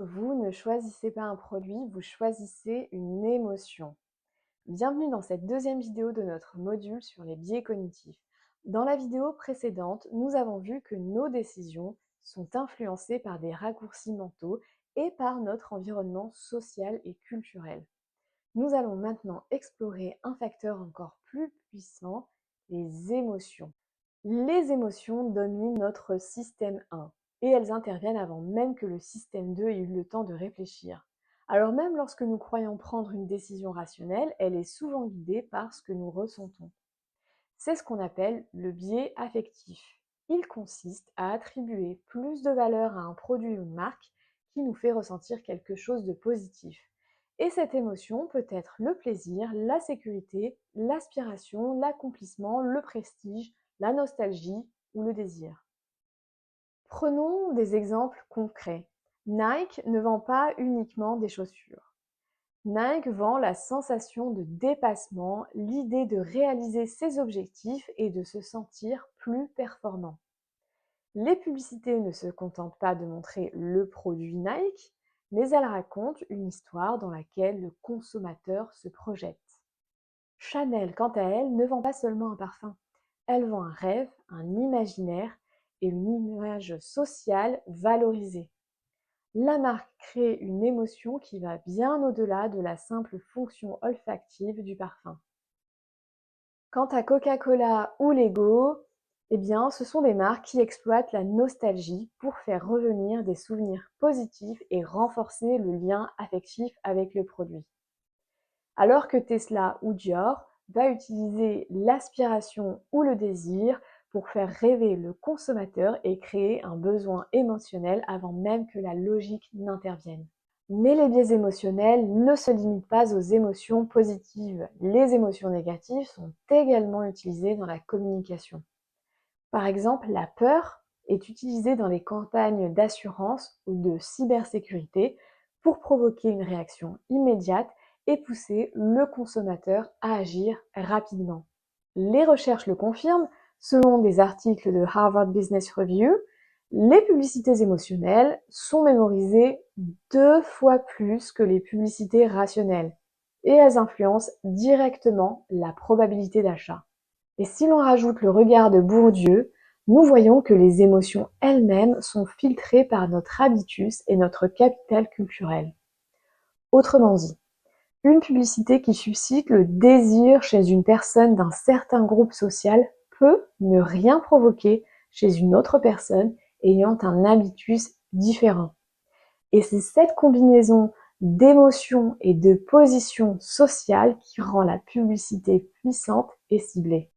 Vous ne choisissez pas un produit, vous choisissez une émotion. Bienvenue dans cette deuxième vidéo de notre module sur les biais cognitifs. Dans la vidéo précédente, nous avons vu que nos décisions sont influencées par des raccourcis mentaux et par notre environnement social et culturel. Nous allons maintenant explorer un facteur encore plus puissant, les émotions. Les émotions dominent notre système 1 et elles interviennent avant même que le système 2 ait eu le temps de réfléchir. Alors même lorsque nous croyons prendre une décision rationnelle, elle est souvent guidée par ce que nous ressentons. C'est ce qu'on appelle le biais affectif. Il consiste à attribuer plus de valeur à un produit ou une marque qui nous fait ressentir quelque chose de positif. Et cette émotion peut être le plaisir, la sécurité, l'aspiration, l'accomplissement, le prestige, la nostalgie ou le désir. Prenons des exemples concrets. Nike ne vend pas uniquement des chaussures. Nike vend la sensation de dépassement, l'idée de réaliser ses objectifs et de se sentir plus performant. Les publicités ne se contentent pas de montrer le produit Nike, mais elles racontent une histoire dans laquelle le consommateur se projette. Chanel, quant à elle, ne vend pas seulement un parfum. Elle vend un rêve, un imaginaire et une image sociale valorisée. La marque crée une émotion qui va bien au-delà de la simple fonction olfactive du parfum. Quant à Coca-Cola ou Lego, eh bien, ce sont des marques qui exploitent la nostalgie pour faire revenir des souvenirs positifs et renforcer le lien affectif avec le produit. Alors que Tesla ou Dior va utiliser l'aspiration ou le désir pour faire rêver le consommateur et créer un besoin émotionnel avant même que la logique n'intervienne. Mais les biais émotionnels ne se limitent pas aux émotions positives. Les émotions négatives sont également utilisées dans la communication. Par exemple, la peur est utilisée dans les campagnes d'assurance ou de cybersécurité pour provoquer une réaction immédiate et pousser le consommateur à agir rapidement. Les recherches le confirment, selon des articles de Harvard Business Review, les publicités émotionnelles sont mémorisées 2 fois plus que les publicités rationnelles et elles influencent directement la probabilité d'achat. Et si l'on rajoute le regard de Bourdieu, nous voyons que les émotions elles-mêmes sont filtrées par notre habitus et notre capital culturel. Autrement dit, une publicité qui suscite le désir chez une personne d'un certain groupe social peut ne rien provoquer chez une autre personne ayant un habitus différent. Et c'est cette combinaison d'émotions et de positions sociales qui rend la publicité puissante et ciblée.